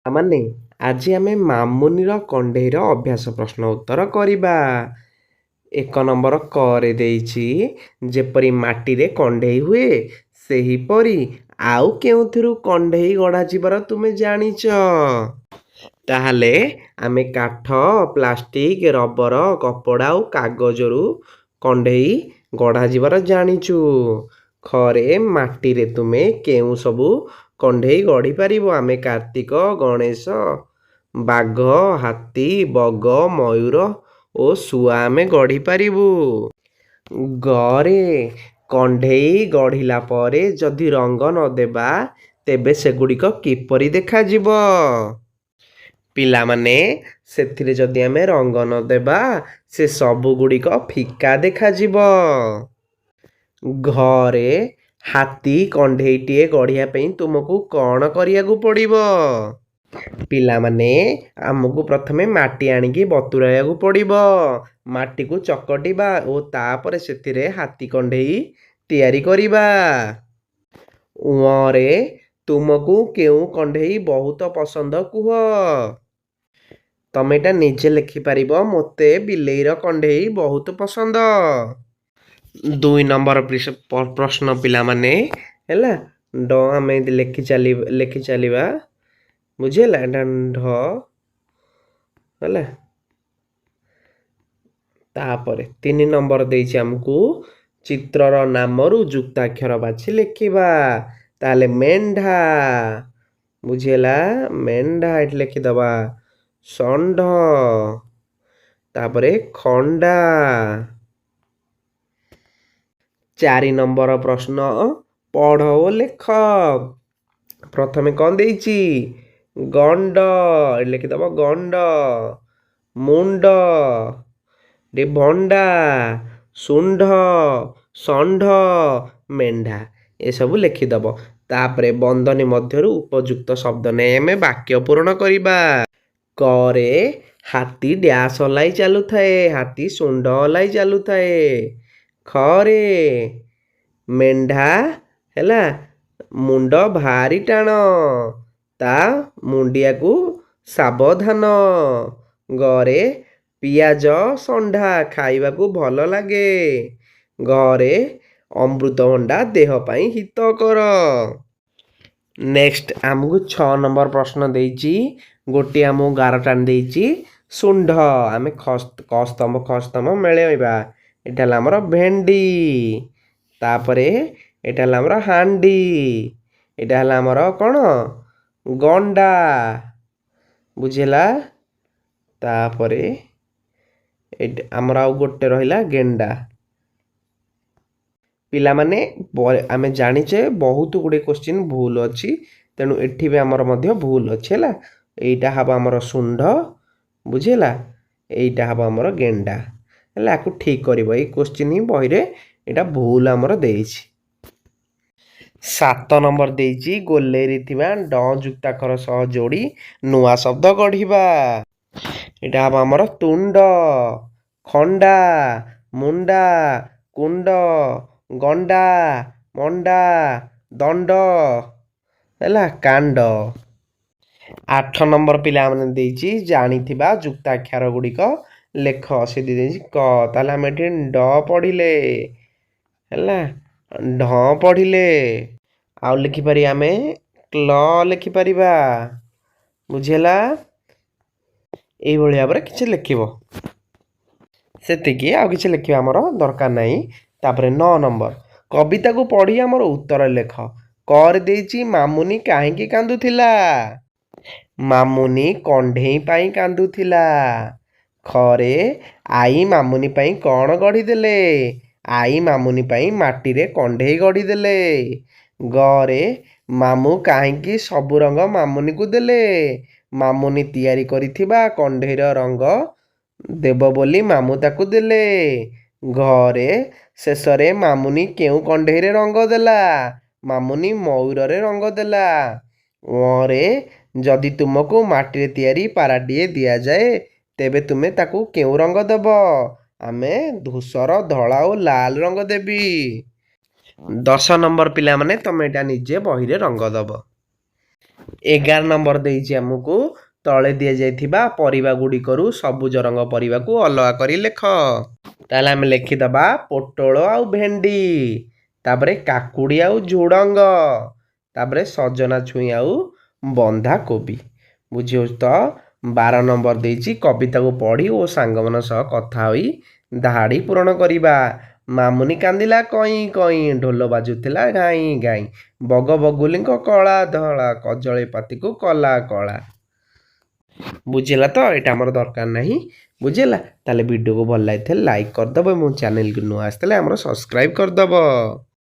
ମାନେ ଆଜି ଆମେ ମାମୁନିର କଣ୍ଢେଇର ଅଭ୍ୟାସ ପ୍ରଶ୍ନ ଉତ୍ତର କରିବା। 1 ନମ୍ବର କରେ ଦେଇଛି ଯେପରି ମାଟିରେ କଣ୍ଢେଇ ହୁଏ ସେହିପରି ଆଉ କେଉଁଥିରୁ କଣ୍ଢେଇ ଗଢ଼ାଯିବାର ତୁମେ ଜାଣିଛ? ତାହେଲେ ଆମେ କାଠ, ପ୍ଲାଷ୍ଟିକ, ରବର, କପଡ଼ା ଆଉ କାଗଜରୁ କଣ୍ଢେଇ ଗଢ଼ାଯିବାର ଜାଣିଛୁ। ଖରେ ମାଟିରେ ତୁମେ କେଉଁ ସବୁ କଣ୍ଢେଇ ଗଢ଼ିପାରିବ? ଆମେ କାର୍ତ୍ତିକ, ଗଣେଶ, ବାଘ, ହାତୀ, ବଗ, ମୟୂର ଓ ଶୁଆ ଆମେ ଗଢ଼ିପାରିବୁ। ଗରେ କଣ୍ଢେଇ ଗଢ଼ିଲା ପରେ ଯଦି ରଙ୍ଗ ନ ଦେବା ତେବେ ସେଗୁଡ଼ିକ କିପରି ଦେଖାଯିବ? ପିଲାମାନେ ସେଥିରେ ଯଦି ଆମେ ରଙ୍ଗ ନ ଦେବା ସେ ସବୁଗୁଡ଼ିକ ଫିକା ଦେଖାଯିବ। ଘରେ ହାତୀ କଣ୍ଢେଇଟିଏ ଗଢ଼ିବା ପାଇଁ ତୁମକୁ କ'ଣ କରିବାକୁ ପଡ଼ିବ? ପିଲାମାନେ ଆମକୁ ପ୍ରଥମେ ମାଟି ଆଣିକି ବତୁରାଇବାକୁ ପଡ଼ିବ। ମାଟିକୁ ଚକଟିବା ଓ ତାପରେ ସେଥିରେ ହାତୀ କଣ୍ଢେଇ ତିଆରି କରିବା। ରେ ତୁମକୁ କେଉଁ କଣ୍ଢେଇ ବହୁତ ପସନ୍ଦ କୁହ? ତମେ ଏଟା ନିଜେ ଲେଖିପାରିବ। ମୋତେ ବିଲେଇର କଣ୍ଢେଇ ବହୁତ ପସନ୍ଦ। 2 ନମ୍ବର ପ୍ରଶ୍ନ ପିଲାମାନେ ହେଲା ଆମେ ଲେଖି ଚାଲିବା ବୁଝିହେଲା? ଢ ହେଲା। ତାପରେ 3 ନମ୍ବର ଦେଇଛି ଆମକୁ ଚିତ୍ରର ନାମରୁ ଯୁକ୍ତାକ୍ଷର ବାଛି ଲେଖିବା। ତାହେଲେ ମେଣ୍ଢା ବୁଝିହେଲା? ମେଣ୍ଢା ଏଠି ଲେଖିଦେବା। ଷଣ୍ଢ, ତାପରେ ଖଣ୍ଡା। 4 ନମ୍ବର ପ୍ରଶ୍ନ ପଢ଼ ଓ ଲେଖ। ପ୍ରଥମେ କ'ଣ ଦେଇଛି? ଗଣ୍ଡ, ଏଠି ଲେଖିଦେବ ଗଣ୍ଡ। ମୁଣ୍ଡ, ଭଣ୍ଡା, ଶୁଣ୍ଢ, ଷଣ୍ଢ, ମେଣ୍ଢା ଏସବୁ ଲେଖିଦେବ। ତାପରେ ବନ୍ଧନୀ ମଧ୍ୟରୁ ଉପଯୁକ୍ତ ଶବ୍ଦ ନେଇ ଆମେ ବାକ୍ୟ ପୂରଣ କରିବା। କରେ ହାତୀ ଡ୍ୟାସ୍ ହଲାଇ ଚାଲୁଥାଏ। ହାତୀ ଶୁଣ୍ଢ ହଲାଇ ଚାଲୁଥାଏ। ଖରେ ମେଣ୍ଢା ହେଲା ମୁଣ୍ଡ ଭାରି ଟାଣ, ତା ମୁଣ୍ଡିଆକୁ ସାବଧାନ। ଗରେ ପିଆଜ ଷଣ୍ଢା ଖାଇବାକୁ ଭଲ ଲାଗେ। ଘରେ ଅମୃତଭଣ୍ଡା ଦେହ ପାଇଁ ହିତକର। ନେକ୍ସଟ ଆମକୁ 6 ନମ୍ବର ପ୍ରଶ୍ନ ଦେଇଛି। ଗୋଟିଏ ଆମକୁ ଗାର ଟାଣି ଦେଇଛି ଶୁଣ୍ଢ। ଆମେ ଖସ୍ତମ୍ଭ ମେଳେଇବା। ଏଇଟା ହେଲା ଆମର ଭେଣ୍ଡି। ତାପରେ ଏଇଟା ହେଲା ଆମର ହାଣ୍ଡି। ଏଇଟା ହେଲା ଆମର କ'ଣ? ଗଣ୍ଡା ବୁଝିହେଲା? ତାପରେ ଏଇଟା ଆମର ଆଉ ଗୋଟେ ରହିଲା ଗେଣ୍ଡା। ପିଲାମାନେ ଆମେ ଜାଣିଛେ ବହୁତ ଗୁଡ଼ିଏ କୋଶ୍ଚିନ୍ ଭୁଲ ଅଛି, ତେଣୁ ଏଠି ବି ଆମର ମଧ୍ୟ ଭୁଲ ଅଛି ହେଲା। ଏଇଟା ହେବ ଆମର ଶୁଣ୍ଢ ବୁଝିହେଲା? ଏଇଟା ହେବ ଆମର ଗେଣ୍ଡା ହେଲା। ଆକୁ ଠିକ୍ କରିବ। ଏଇ କୋଶ୍ଚିନ୍ ହିଁ ବହିରେ ଏଇଟା ଭୁଲ ଆମର ଦେଇଛି। 7 ନମ୍ବର ଦେଇଛି ଗୋଲେଇରେ ଥିବା ଡ ଯୁକ୍ତାକ୍ଷର ସହ ଯୋଡ଼ି ନୂଆ ଶବ୍ଦ ଗଢ଼ିବା। ଏଇଟା ହେବ ଆମର ତୁଣ୍ଡ, ଖଣ୍ଡା, ମୁଣ୍ଡା, କୁଣ୍ଡ, ଗଣ୍ଡା, ମଣ୍ଡା, ଦଣ୍ଡ ହେଲା କାଣ୍ଡ। 8 ନମ୍ବର ପିଲାମାନେ ଦେଇଛି ଜାଣିଥିବା ଯୁକ୍ତାକ୍ଷର ଗୁଡ଼ିକ ଲେଖ। ସେ ଦେଇଛି କ। ତାହେଲେ ଆମେ ଏଠି ଡ ପଢ଼ିଲେ ହେଲା, ଢ ପଢ଼ିଲେ। ଆଉ ଲେଖିପାରିବା ଆମେ କ୍ଲ ଲେଖିପାରିବା ବୁଝିହେଲା? ଏଇଭଳି ଭାବରେ କିଛି ଲେଖିବ। ସେତିକି, ଆଉ କିଛି ଲେଖିବା ଆମର ଦରକାର ନାହିଁ। ତାପରେ 9 ନମ୍ବର କବିତାକୁ ପଢ଼ି ଆମର ଉତ୍ତର ଲେଖ। କରେ ଦେଇଛି ମାମୁନି କାହିଁକି କାନ୍ଦୁଥିଲା? ମାମୁନି କଣ୍ଢେଇ ପାଇଁ କାନ୍ଦୁଥିଲା। ଖରେ ଆଈ ମାମୁନି ପାଇଁ କ'ଣ ଗଢ଼ିଦେଲେ? ଆଈ ମାମୁନି ପାଇଁ ମାଟିରେ କଣ୍ଢେଇ ଗଢ଼ିଦେଲେ। ଗରେ ମାମୁଁ କାହିଁକି ସବୁ ରଙ୍ଗ ମାମୁନିକୁ ଦେଲେ? ମାମୁନି ତିଆରି କରିଥିବା କଣ୍ଢେଇର ରଙ୍ଗ ଦେବ ବୋଲି ମାମୁଁ ତାକୁ ଦେଲେ। ଘରେ ଶେଷରେ ମାମୁନି କେଉଁ କଣ୍ଢେଇରେ ରଙ୍ଗ ଦେଲା? ମାମୁନି ମୟୂରରେ ରଙ୍ଗ ଦେଲା। ରେ ଯଦି ତୁମକୁ ମାଟିରେ ତିଆରି ପାରାଟିଏ ଦିଆଯାଏ ତେବେ ତୁମେ ତାକୁ କେଉଁ ରଙ୍ଗ ଦେବ? ଆମେ ଧୂସର, ଧଳା ଓ ଲାଲ ରଙ୍ଗ ଦେବି। 10 ନମ୍ବର ପିଲାମାନେ ତମେ ଏଇଟା ନିଜେ ବହିରେ ରଙ୍ଗ ଦେବ। 11 ନମ୍ବର ଦେଇଛି ଆମକୁ ତଳେ ଦିଆଯାଇଥିବା ପରିବା ଗୁଡ଼ିକରୁ ସବୁଜ ରଙ୍ଗ ପରିବାକୁ ଅଲଗା କରି ଲେଖ। ତାହେଲେ ଆମେ ଲେଖିଦେବା ପୋଟଳ ଆଉ ଭେଣ୍ଡି, ତାପରେ କାକୁଡ଼ି ଆଉ ଝୁଡ଼ଙ୍ଗ, ତାପରେ ସଜନା ଛୁଇଁ ଆଉ ବନ୍ଧାକୋବି। ବୁଝିହେଉଛି ତ? 12 ନମ୍ବର ଦେଇଛି କବିତାକୁ ପଢ଼ି ଓ ସାଙ୍ଗମାନଙ୍କ ସହ କଥା ହୋଇ ଧାଡ଼ି ପୂରଣ କରିବା। ମାମୁନି କାନ୍ଦିଲା କଇଁ କଇଁ, ଢୋଲ ବାଜୁଥିଲା ଘାଇଁ ଘାଇଁ, ବଗ ବଗୁଲିଙ୍କ କଳା ଧଳା, କଜଳୀ ପାତିକୁ କଲା କଳା। ବୁଝିଲା ତ? ଏଇଟା ଆମର ଦରକାର ନାହିଁ। ବୁଝିଲା? ତାହେଲେ ଭିଡ଼ିଓକୁ ଭଲ ଲାଗିଥିଲେ ଲାଇକ୍ କରିଦେବ ଏବଂ ଚ୍ୟାନେଲକୁ ନୂଆ ଆସିଥିଲେ ଆମର ସବସ୍କ୍ରାଇବ୍ କରିଦେବ।